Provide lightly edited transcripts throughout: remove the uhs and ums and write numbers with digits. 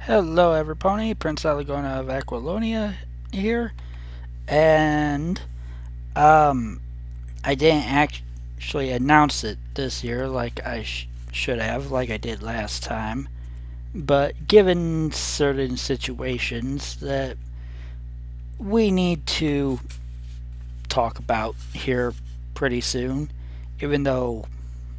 Hello, Everpony. Prince Alagona of Aquilonia here, and um, I didn't actually announce it this year like I should have, like I did last time. But given certain situations that we need to talk about here pretty soon, even though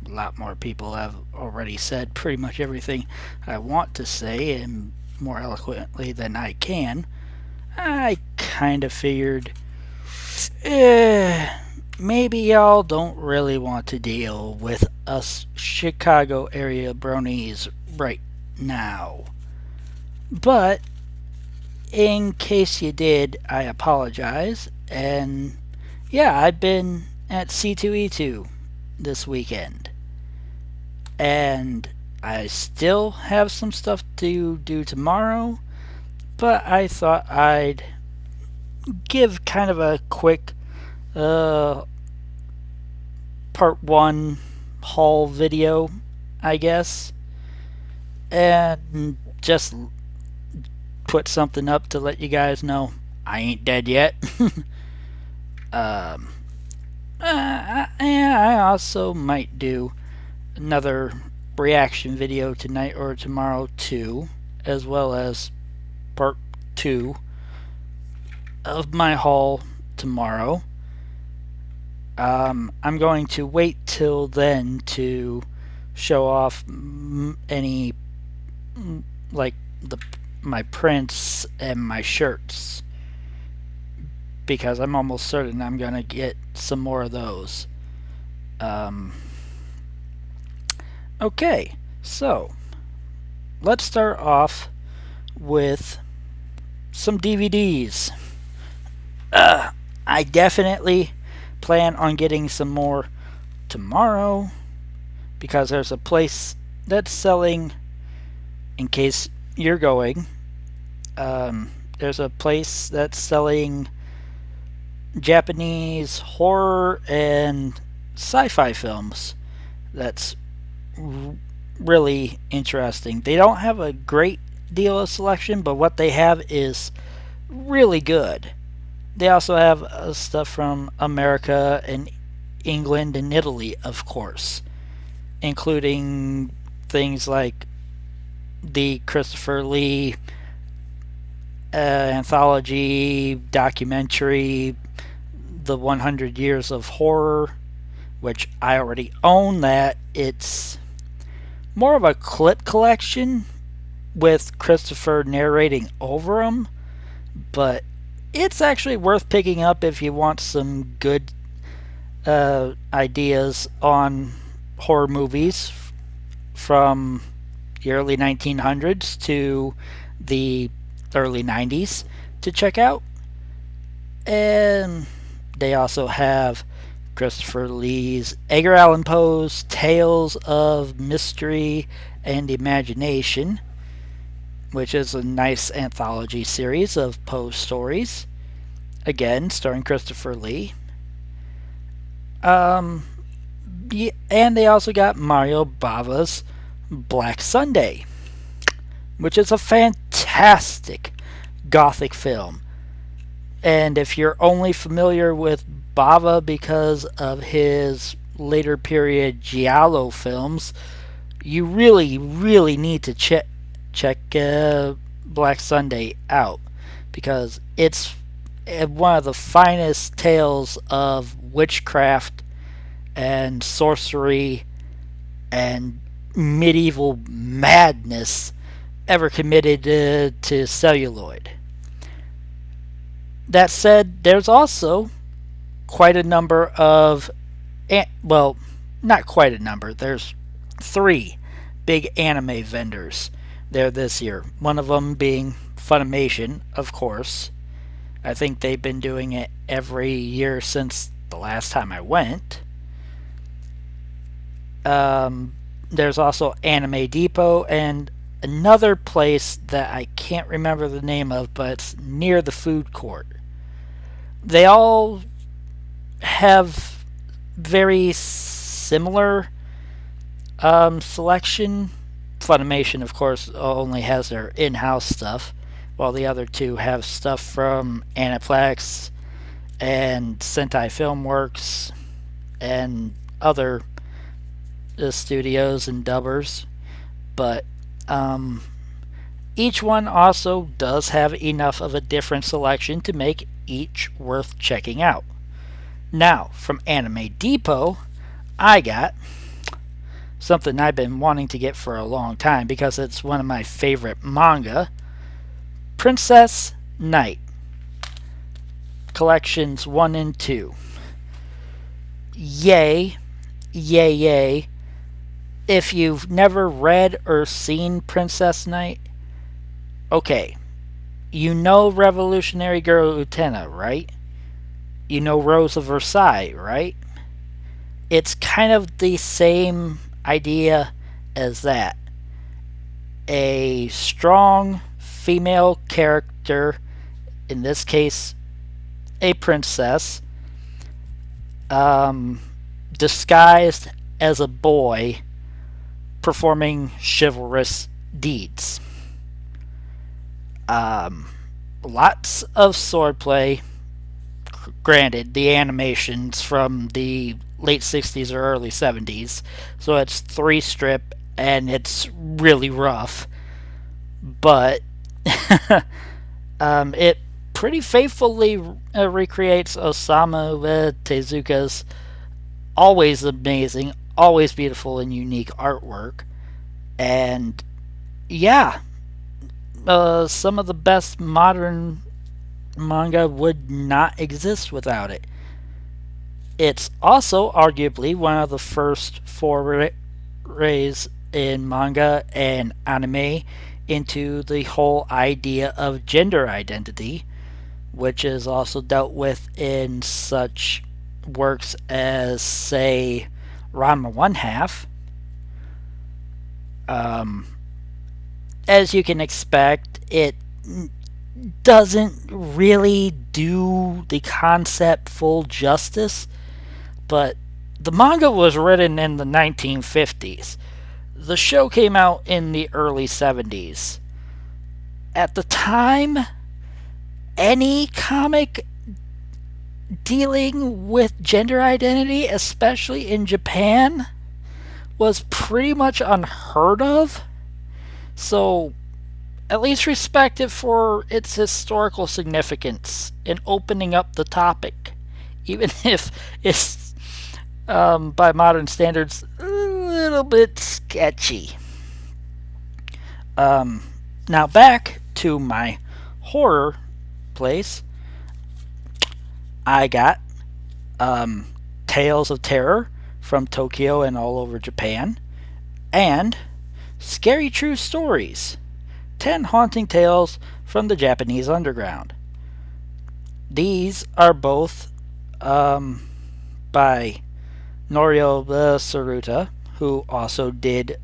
a lot more people have already said pretty much everything I want to say and more eloquently than I can. I kind of figured, eh, maybe y'all don't really want to deal with us Chicago area bronies right now. But in case you did, I apologize. And yeah, I've been at C2E2 this weekend. And I still have some stuff to do tomorrow, but I thought I'd give kind of a quick uh, part one haul video, I guess, and just put something up to let you guys know I ain't dead yet. um, I also might do another reaction video tonight or tomorrow too, as well as part two of my haul tomorrow. I'm going to wait till then to show off any like the my prints and my shirts because I'm almost certain I'm gonna get some more of those. Um, okay, so let's start off with some DVDs. I definitely plan on getting some more tomorrow because there's a place that's selling, in case you're going, there's a place that's selling Japanese horror and sci-fi films that's really interesting. They don't have a great deal of selection, but what they have is really good. They also have stuff from America and England and Italy, of course, including things like the Christopher Lee anthology documentary, The 100 Years of Horror, which I already own that. It's more of a clip collection with Christopher narrating over them, but it's actually worth picking up if you want some good ideas on horror movies from the early 1900s to the early 90s to check out. And they also have Christopher Lee's Edgar Allan Poe's Tales of Mystery and Imagination, which is a nice anthology series of Poe stories, again starring Christopher Lee. And they also got Mario Bava's Black Sunday, which is a fantastic gothic film. And if you're only familiar with Bava because of his later period giallo films, you really need to check Black Sunday out because it's one of the finest tales of witchcraft and sorcery and medieval madness ever committed to celluloid. That said, there's also quite a number of, well, not quite a number, there's three big anime vendors there this year. One of them being Funimation, of course. I think they've been doing it every year since the last time I went. There's also Anime Depot and another place that I can't remember the name of, but it's near the food court. They all have very similar selection Funimation, of course, only has their in-house stuff, while the other two have stuff from Aniplex and Sentai Filmworks and other studios and dubbers. But each one also does have enough of a different selection to make each worth checking out. Now, from Anime Depot, I got something I've been wanting to get for a long time because it's one of my favorite manga, Princess Knight, collections 1 and 2. Yay, yay, yay. If you've never read or seen Princess Knight, okay, you know Revolutionary Girl Utena, right? You know Rose of Versailles, right? It's kind of the same idea as that. A strong female character, in this case, a princess, disguised as a boy performing chivalrous deeds. Lots of swordplay. Granted, the animation's from the late 60s or early 70s, so it's 3-strip and it's really rough. But it pretty faithfully recreates Osamu Tezuka's always amazing, always beautiful and unique artwork. And yeah, some of the best modern manga would not exist without it. It's also arguably one of the first forays in manga and anime into the whole idea of gender identity, which is also dealt with in such works as, say, Ranma One Half. As you can expect, it doesn't really do the concept full justice, but the manga was written in the 1950s. The show came out in the early 70s. At the time, any comic dealing with gender identity, especially in Japan, was pretty much unheard of. So, at least respect it for its historical significance in opening up the topic, even if it's, by modern standards, a little bit sketchy. Now back to my horror place. I got Tales of Terror from Tokyo and all over Japan, and Scary True Stories, 10 haunting tales from the Japanese underground. These are both by Norio Saruta, who also did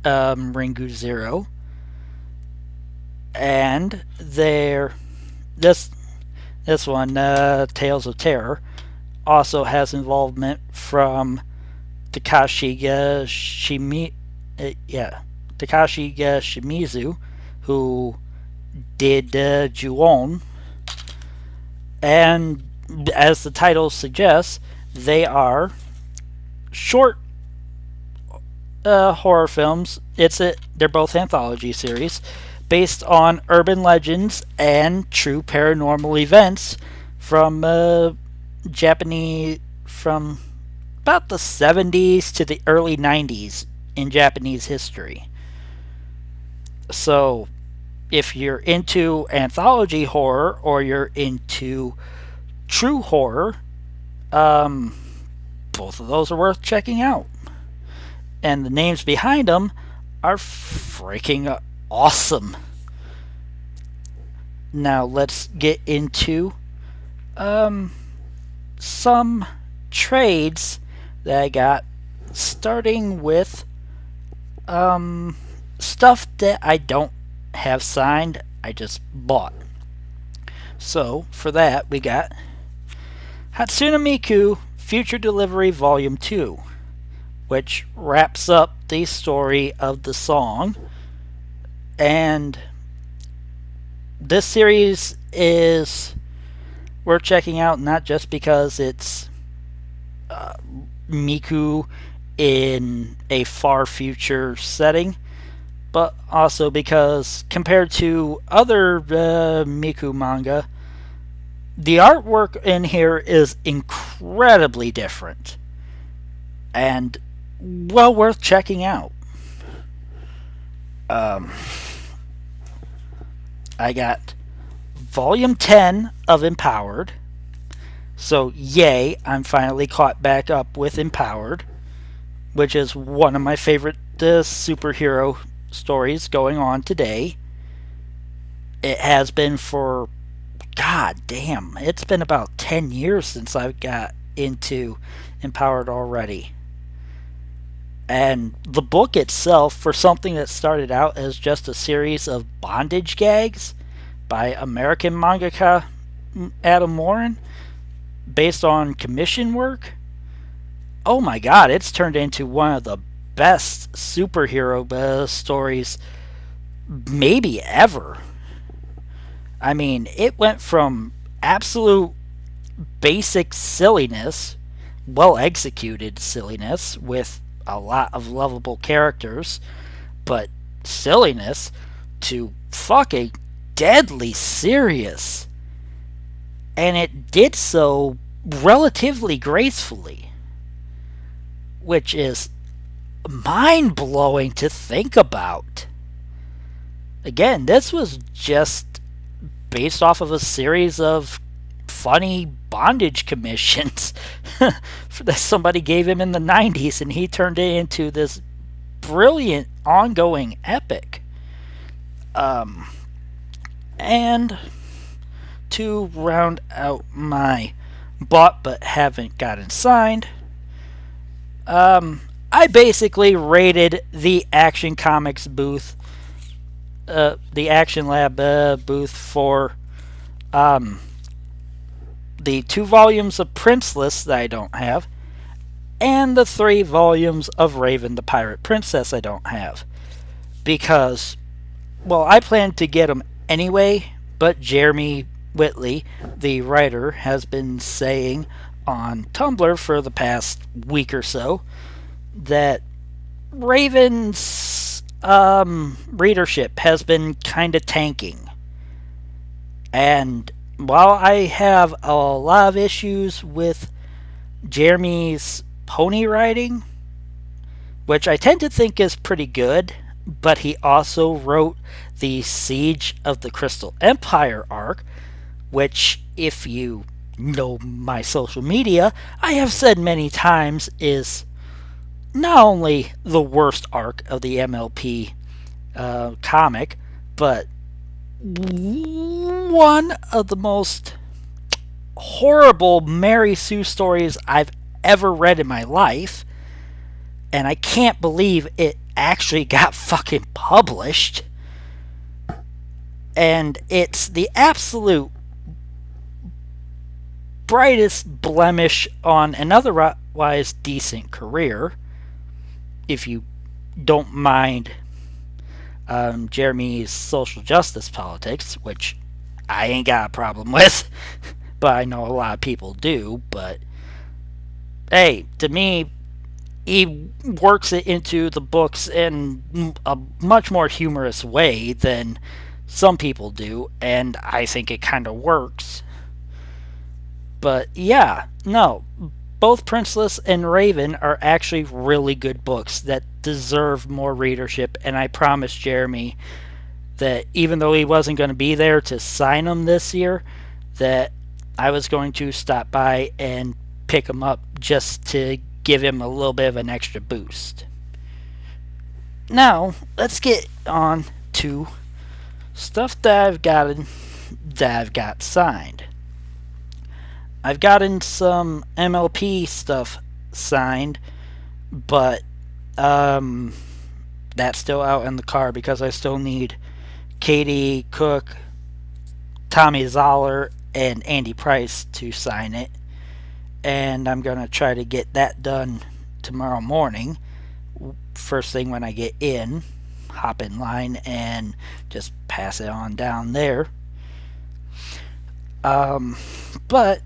Ringu Zero, and this one, Tales of Terror, also has involvement from Takashi Shimizu, who did Ju-On, and as the title suggests, they are short horror films. They're both anthology series based on urban legends and true paranormal events from from about the 70s to the early 90s in Japanese history. So, if you're into anthology horror or you're into true horror, both of those are worth checking out. And the names behind them are freaking awesome. Now let's get into some trades that I got, starting with stuff that I don't have signed, I just bought. So for that we got Hatsune Miku Future Delivery Volume 2 which wraps up the story of the song. And this series is worth checking out, not just because it's uh, Miku in a far future setting, but also because compared to other Miku manga, the artwork in here is incredibly different and well worth checking out. Um, I got Volume 10 of Empowered. So, yay, I'm finally caught back up with Empowered, which is one of my favorite superhero stories going on today. It has been for, god damn, it's been about 10 years since I got into Empowered already. And the book itself, for something that started out as just a series of bondage gags by American mangaka Adam Warren, based on commission work, oh my god, it's turned into one of the best superhero stories maybe ever. I mean, it went from absolute basic silliness, well executed silliness with a lot of lovable characters, but silliness, to fucking deadly serious. And it did so relatively gracefully, which is mind blowing to think about. Again, this was just based off of a series of funny bondage commissions that somebody gave him in the 90s, and he turned it into this brilliant ongoing epic. And to round out my bought but haven't gotten signed, I basically rated the Action Comics booth, the Action Lab booth for the 2 volumes of Princeless that I don't have, and the 3 volumes of Raven the Pirate Princess I don't have. Because, well, I plan to get them anyway, but Jeremy Whitley, the writer, has been saying on Tumblr for the past week or so that Raven's readership has been kind of tanking. And while I have a lot of issues with Jeremy's pony writing, which I tend to think is pretty good, but he also wrote the Siege of the Crystal Empire arc, which, if you know my social media, I have said many times is not only the worst arc of the MLP comic, but one of the most horrible Mary Sue stories I've ever read in my life. And I can't believe it actually got fucking published. And it's the absolute brightest blemish on an otherwise decent career, if you don't mind Jeremy's social justice politics, which I ain't got a problem with, but I know a lot of people do. But hey, to me, he works it into the books in a much more humorous way than some people do, and I think it kind of works. But yeah, no, both Princeless and Raven are actually really good books that deserve more readership, and I promised Jeremy that even though he wasn't going to be there to sign them this year, that I was going to stop by and pick them up just to give him a little bit of an extra boost. Now, let's get on to stuff that I've got signed. I've gotten some MLP stuff signed, but that's still out in the car because I still need Katie Cook, Tommy Zoller, and Andy Price to sign it. And I'm going to try to get that done tomorrow morning. First thing when I get in, hop in line and just pass it on down there. But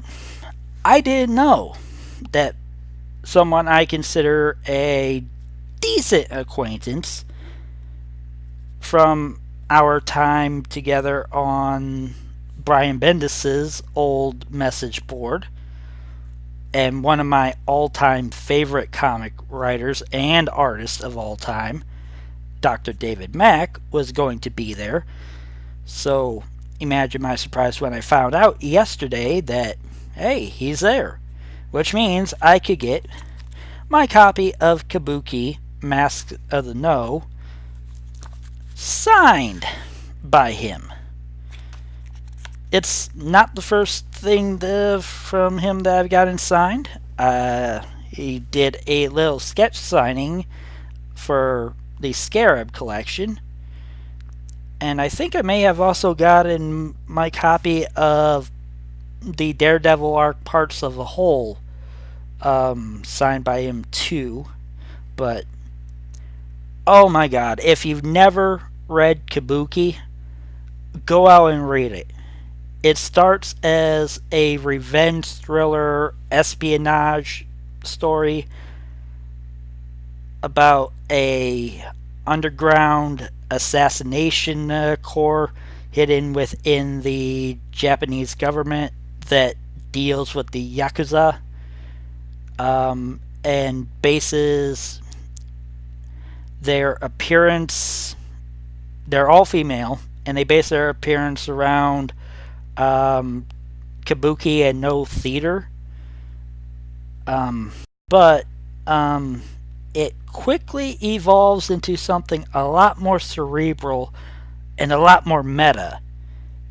I didn't know that someone I consider a decent acquaintance from our time together on Brian Bendis's old message board, and one of my all-time favorite comic writers and artists of all time, Dr. David Mack, was going to be there. So imagine my surprise when I found out yesterday that, hey, he's there. Which means I could get my copy of Kabuki Mask of the No signed by him. It's not the first thing from him that I've gotten signed. He did a little sketch signing for the Scarab collection. And I think I may have also gotten my copy of the Daredevil arc Parts of the Whole signed by him too. But oh my god, if you've never read Kabuki, go out and read it. It starts as a revenge thriller espionage story about a underground assassination corps hidden within the Japanese government that deals with the Yakuza, and bases their appearance. They're all female, and they base their appearance around Kabuki and No Theater. But it quickly evolves into something a lot more cerebral and a lot more meta.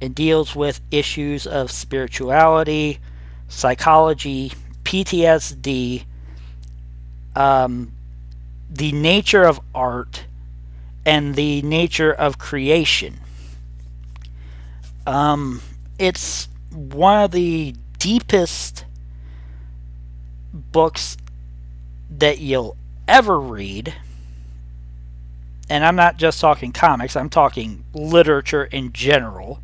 It deals with issues of spirituality, psychology, PTSD, the nature of art, and the nature of creation. It's one of the deepest books that you'll ever read. And I'm not just talking comics, I'm talking literature in general.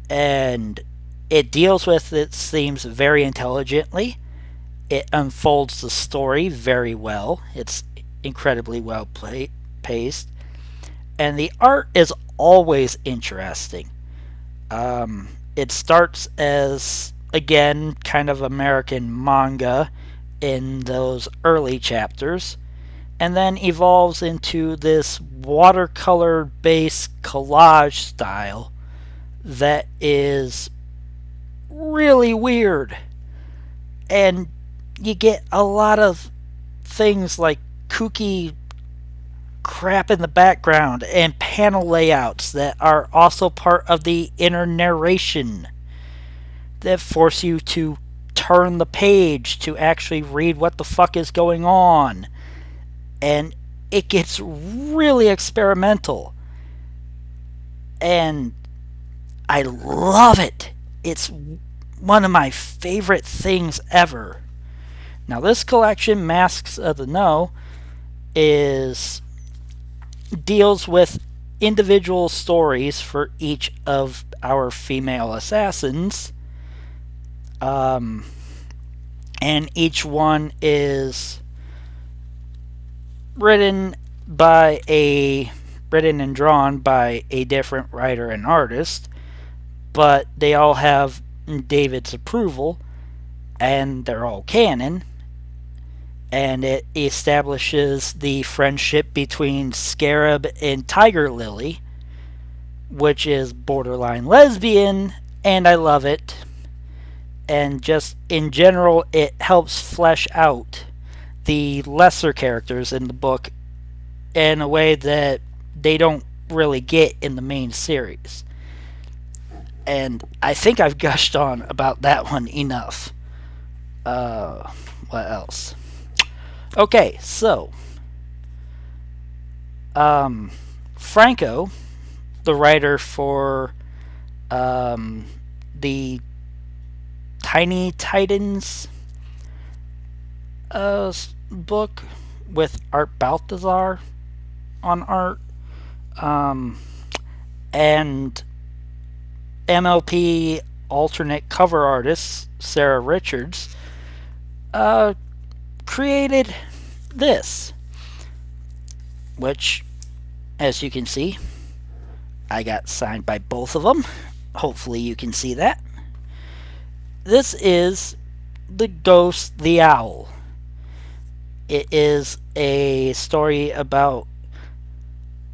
And it deals with its themes very intelligently. It unfolds the story very well. It's incredibly well paced. And the art is always interesting. It starts as, again, kind of American manga in those early chapters, and then evolves into this watercolor-based collage style that is really weird. And you get a lot of things like kooky crap in the background and panel layouts that are also part of the inner narration that force you to turn the page to actually read what the fuck is going on. And it gets really experimental. And I love it. It's one of my favorite things ever. Now, this collection, Masks of the No, deals with individual stories for each of our female assassins. And each one is written and drawn by a different writer and artist, but they all have David's approval, and they're all canon. And it establishes the friendship between Scarab and Tiger Lily, which is borderline lesbian, and I love it. And just in general, it helps flesh out the lesser characters in the book in a way that they don't really get in the main series. And I think I've gushed on about that one enough. What else? Okay, so Franco, the writer for the Tiny Titans book with Art Baltazar on art, um, and MLP alternate cover artist Sarah Richards uh, created this, which, as you can see, I got signed by both of them. Hopefully you can see that. This is The Ghost, the Owl. It is a story about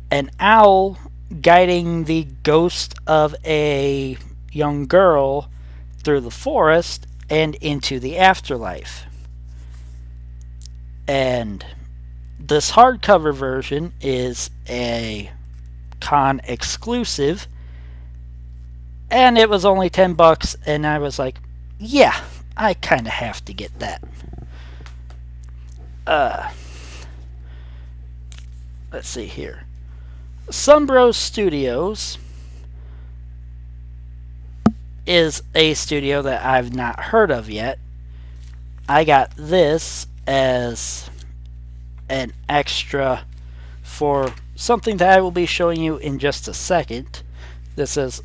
an owl guiding the ghost of a young girl through the forest and into the afterlife. And this hardcover version is a con exclusive, and it was only $10, and I was like, yeah, I kind of have to get that. Let's see here. Sunbros Studios is a studio that I've not heard of yet. I got this as an extra for something that I will be showing you in just a second. This is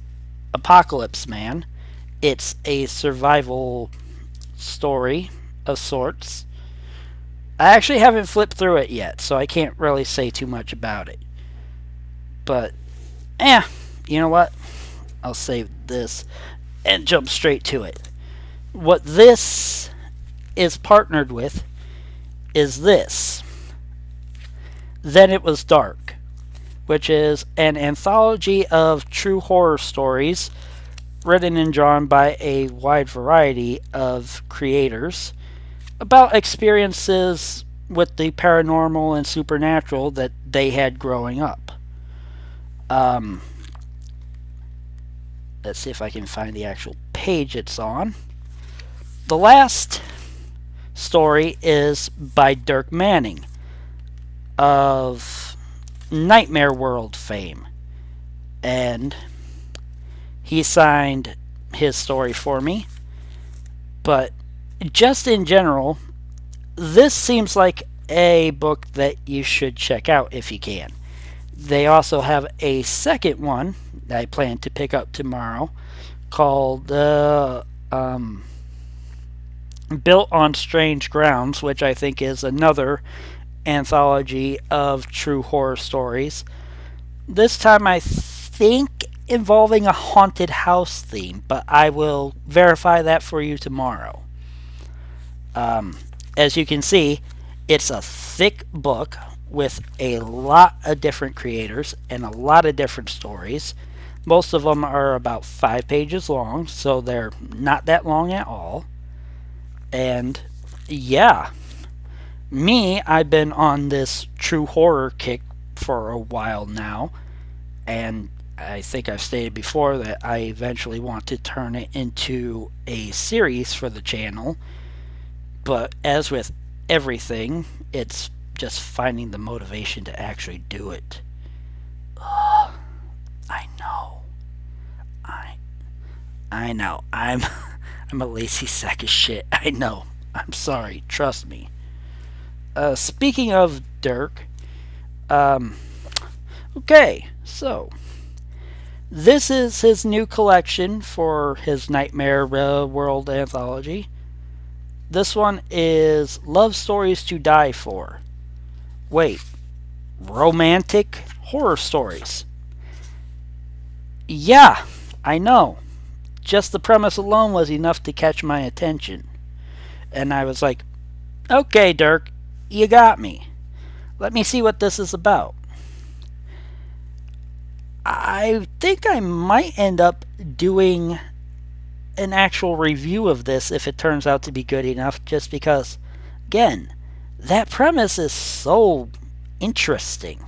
Apocalypse Man. It's a survival story of sorts. I actually haven't flipped through it yet, so I can't really say too much about it. But, you know what? I'll save this and jump straight to it. What this is partnered with is this. Then It Was Dark, which is an anthology of true horror stories written and drawn by a wide variety of creators about experiences with the paranormal and supernatural that they had growing up. Let's see if I can find the actual page it's on. The last story is by Dirk Manning of Nightmare World fame, and he signed his story for me. But just in general, this seems like a book that you should check out if you can. They also have a second one that I plan to pick up tomorrow called Built on Strange Grounds, which I think is another anthology of true horror stories. This time I think involving a haunted house theme, but I will verify that for you tomorrow. As you can see, it's a thick book with a lot of different creators and a lot of different stories. Most of them are about 5 pages long, so they're not that long at all. And yeah, I've been on this true horror kick for a while now, and I think I've stated before that I eventually want to turn it into a series for the channel. But as with everything, it's just finding the motivation to actually do it. Ugh, I know. I know. I'm a lazy sack of shit. I know. I'm sorry. Trust me. Speaking of Dirk, okay, so this is his new collection for his Nightmare World anthology. This one is Love Stories to Die For. Wait, romantic horror stories. Yeah, I know. Just the premise alone was enough to catch my attention. And I was like, okay, Dirk, you got me. Let me see what this is about. I think I might end up doing an actual review of this if it turns out to be good enough, just because, again, that premise is so interesting.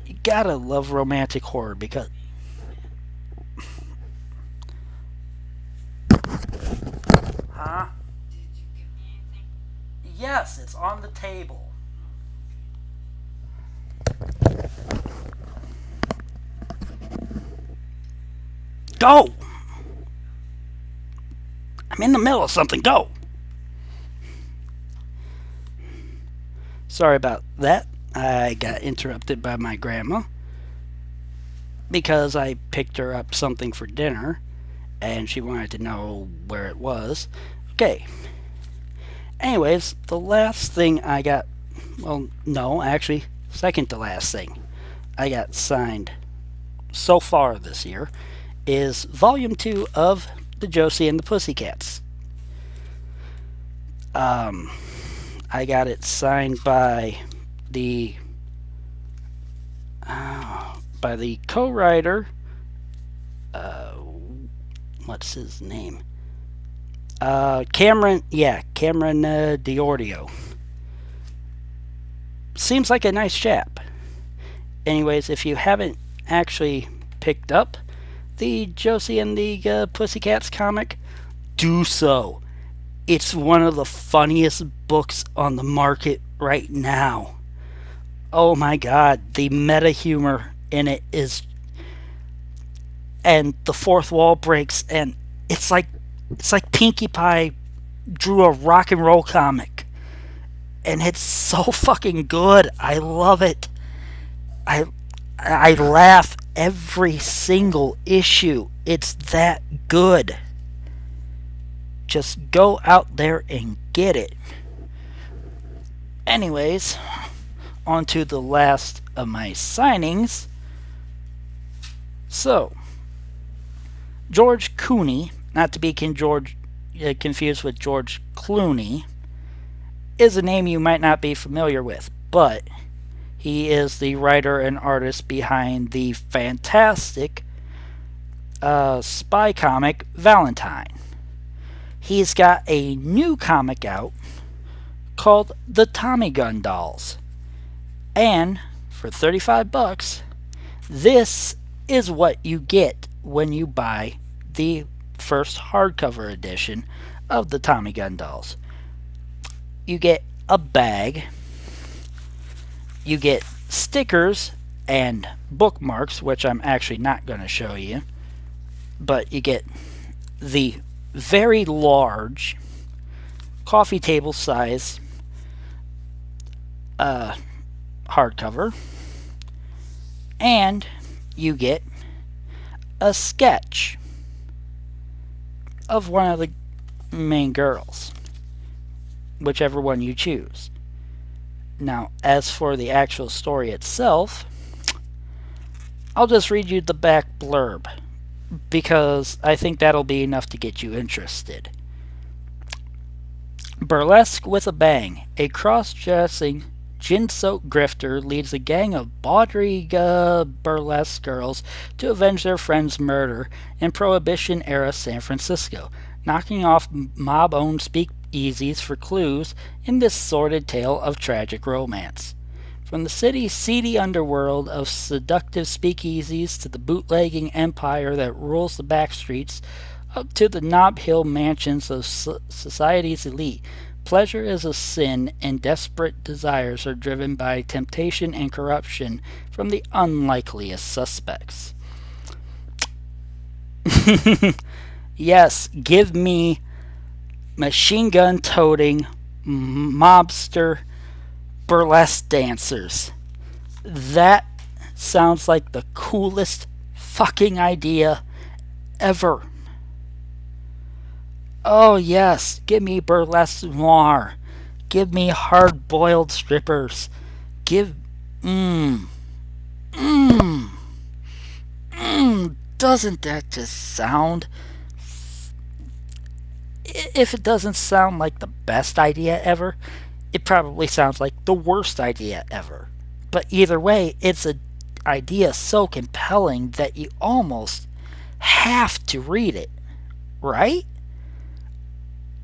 You gotta love romantic horror because... Huh? Yes, it's on the table. Go! I'm in the middle of something. Go! Sorry about that. I got interrupted by my grandma because I picked her up something for dinner and she wanted to know where it was. Okay. Anyways, the last thing I got, well, no, actually, second to last thing I got signed so far this year is Volume 2 of the Josie and the Pussycats. I got it signed by the co-writer. What's his name? Cameron Diordio. Seems like a nice chap. Anyways, if you haven't actually picked up the Josie and the Pussycats comic, do so. It's one of the funniest books on the market right now. Oh my god, the meta humor in it is, and the fourth wall breaks, and it's like Pinkie Pie drew a rock and roll comic, and it's so fucking good. I love it. I laugh every single issue. It's that good. Just go out there and get it. Anyways, on to the last of my signings. So, George Cooney, not to be confused with George Clooney, is a name you might not be familiar with, but he is the writer and artist behind the fantastic spy comic Valentine. He's got a new comic out called The Tommy Gun Dolls. And for $35, this is what you get when you buy the first hardcover edition of the Tommy Gun Dolls. You get a bag, you get stickers and bookmarks, which I'm actually not going to show you, but you get the very large coffee table size hardcover, and you get a sketch of one of the main girls, whichever one you choose. Now, as for the actual story itself, I'll just read you the back blurb, because I think that'll be enough to get you interested. Burlesque with a bang. A cross-dressing, gin-soaked grifter leads a gang of bawdry burlesque girls to avenge their friend's murder in Prohibition-era San Francisco, knocking off mob-owned speakeasies for clues in this sordid tale of tragic romance. From the city's seedy underworld of seductive speakeasies to the bootlegging empire that rules the backstreets, up to the Nob Hill mansions of society's elite, pleasure is a sin and desperate desires are driven by temptation and corruption from the unlikeliest suspects. Yes, give me machine gun toting mobster burlesque dancers. That sounds like the coolest fucking idea ever. Oh yes, give me burlesque noir. Give me hard-boiled strippers. Doesn't that just sound... If it doesn't sound like the best idea ever, it probably sounds like the worst idea ever. But either way, it's an idea so compelling that you almost have to read it, right?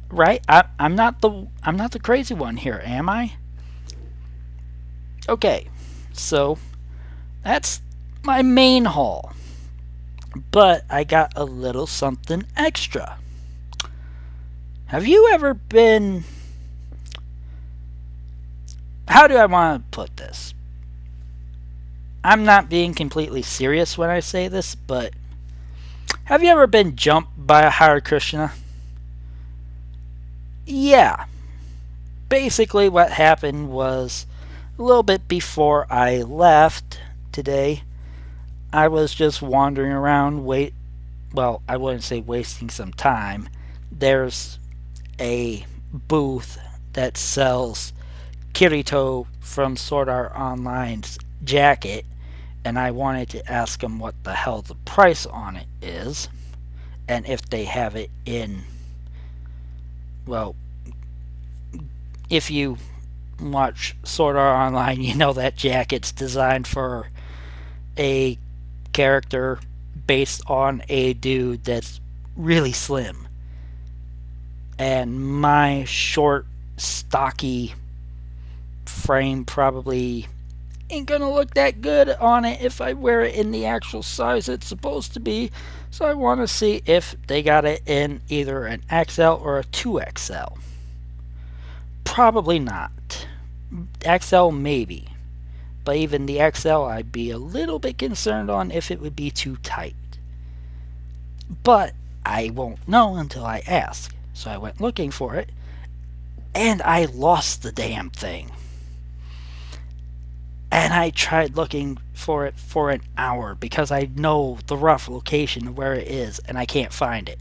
Right? I'm not the crazy one here, am I? Okay, so that's my main haul. But I got a little something extra. Have you ever been... How do I want to put this? I'm not being completely serious when I say this, but have you ever been jumped by a Hare Krishna? Yeah. Basically what happened was a little bit before I left today, I was just wandering around, well, I wouldn't say wasting some time. There's a booth that sells Kirito from Sword Art Online's jacket, and I wanted to ask him what the hell the price on it is, and if they have it in, well, if you watch Sword Art Online, you know that jacket's designed for a character based on a dude that's really slim. And my short, stocky frame probably ain't gonna look that good on it if I wear it in the actual size it's supposed to be. So I want to see if they got it in either an XL or a 2XL. Probably not. XL maybe. But even the XL I'd be a little bit concerned on if it would be too tight. But I won't know until I ask. So I went looking for it, and I lost the damn thing. And I tried looking for it for an hour because I know the rough location of where it is, and I can't find it.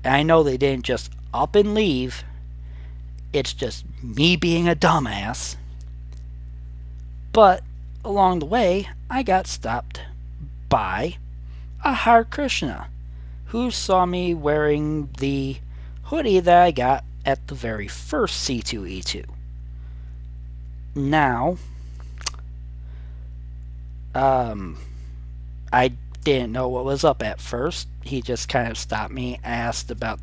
And I know they didn't just up and leave. It's just me being a dumbass. But along the way, I got stopped by a Hare Krishna who saw me wearing the hoodie that I got at the very first C2E2. Now, I didn't know what was up at first. He just kind of stopped me, asked about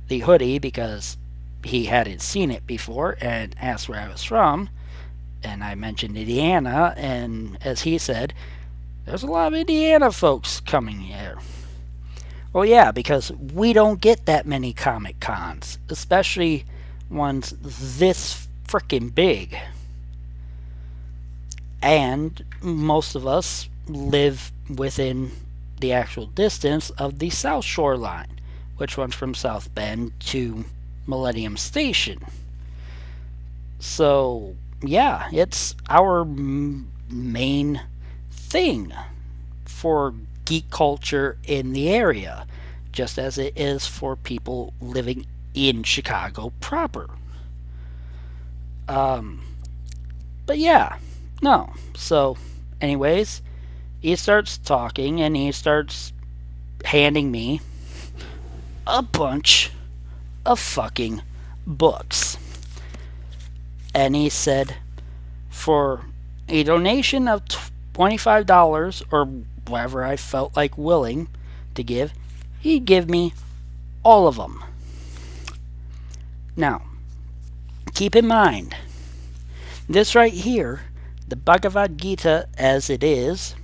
the hoodie because he hadn't seen it before, and asked where I was from. And I mentioned Indiana, and as he said, there's a lot of Indiana folks coming here. Well, yeah, because we don't get that many Comic Cons, especially ones this frickin' big. And most of us live within the actual distance of the South Shore line, which runs from South Bend to Millennium Station. So, yeah, it's our main thing for geek culture in the area, just as it is for people living in Chicago proper. But yeah, no. So, anyways, he starts talking and he starts handing me a bunch of fucking books. And he said, for a donation of $25 or whatever I felt like willing to give, he'd give me all of them. Now, keep in mind, this right here, the Bhagavad Gita as it is,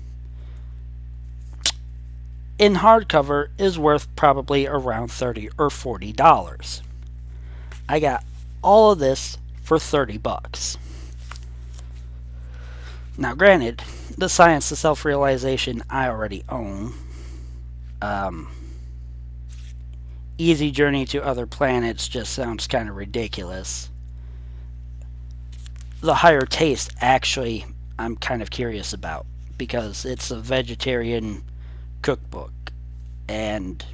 in hardcover is worth probably around $30 or $40. I got all of this for $30. Now, granted, the Science of Self-Realization I already own. Easy Journey to Other Planets just sounds kind of ridiculous. The Higher Taste, actually, I'm kind of curious about, because it's a vegetarian cookbook, and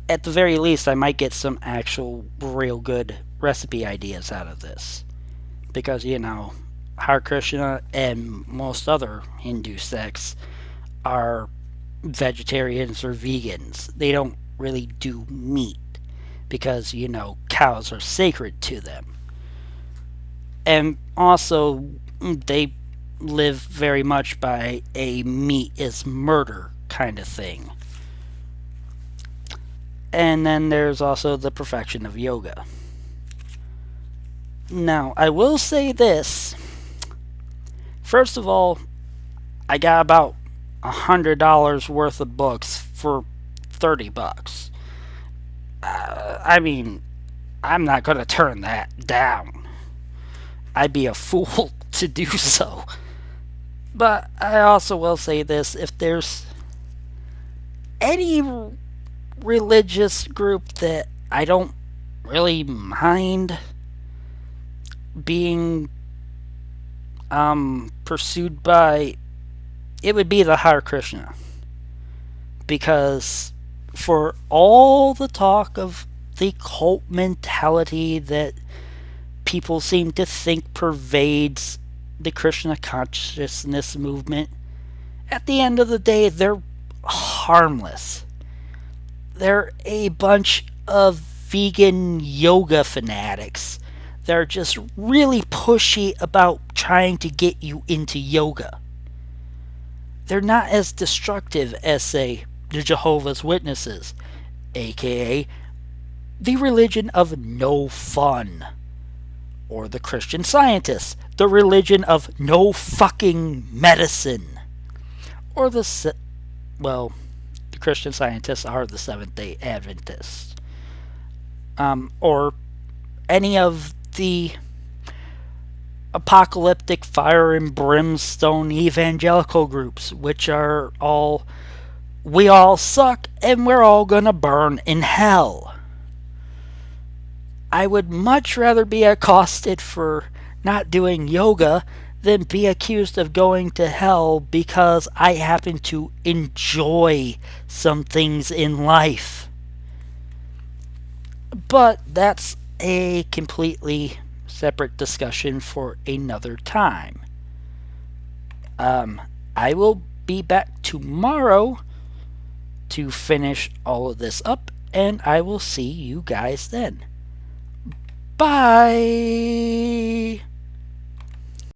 at the very least I might get some actual real good recipe ideas out of this, because Hare Krishna and most other Hindu sects are vegetarians or vegans. They don't really do meat because cows are sacred to them, and also they live very much by a meat is murder kind of thing. And then there's also the perfection of yoga. Now, I will say this. First of all, I got about $100 worth of books for $30. I mean, I'm not going to turn that down. I'd be a fool to do so. But I also will say this, if there's any religious group that I don't really mind, being pursued by, it would be the Hare Krishna. Because for all the talk of the cult mentality that people seem to think pervades the Krishna consciousness movement, at the end of the day, they're harmless. They're a bunch of vegan yoga fanatics. They're just really pushy about trying to get you into yoga. They're not as destructive as, say, the Jehovah's Witnesses, aka the religion of no fun, or the Christian Scientists, the religion of no fucking medicine, or the Christian Scientists are the Seventh-day Adventists, or any of the apocalyptic fire and brimstone evangelical groups, which are all, we all suck and we're all gonna burn in hell. I would much rather be accosted for not doing yoga than be accused of going to hell because I happen to enjoy some things in life. But that's a completely separate discussion for another time. I will be back tomorrow to finish all of this up, and I will see you guys then. Bye!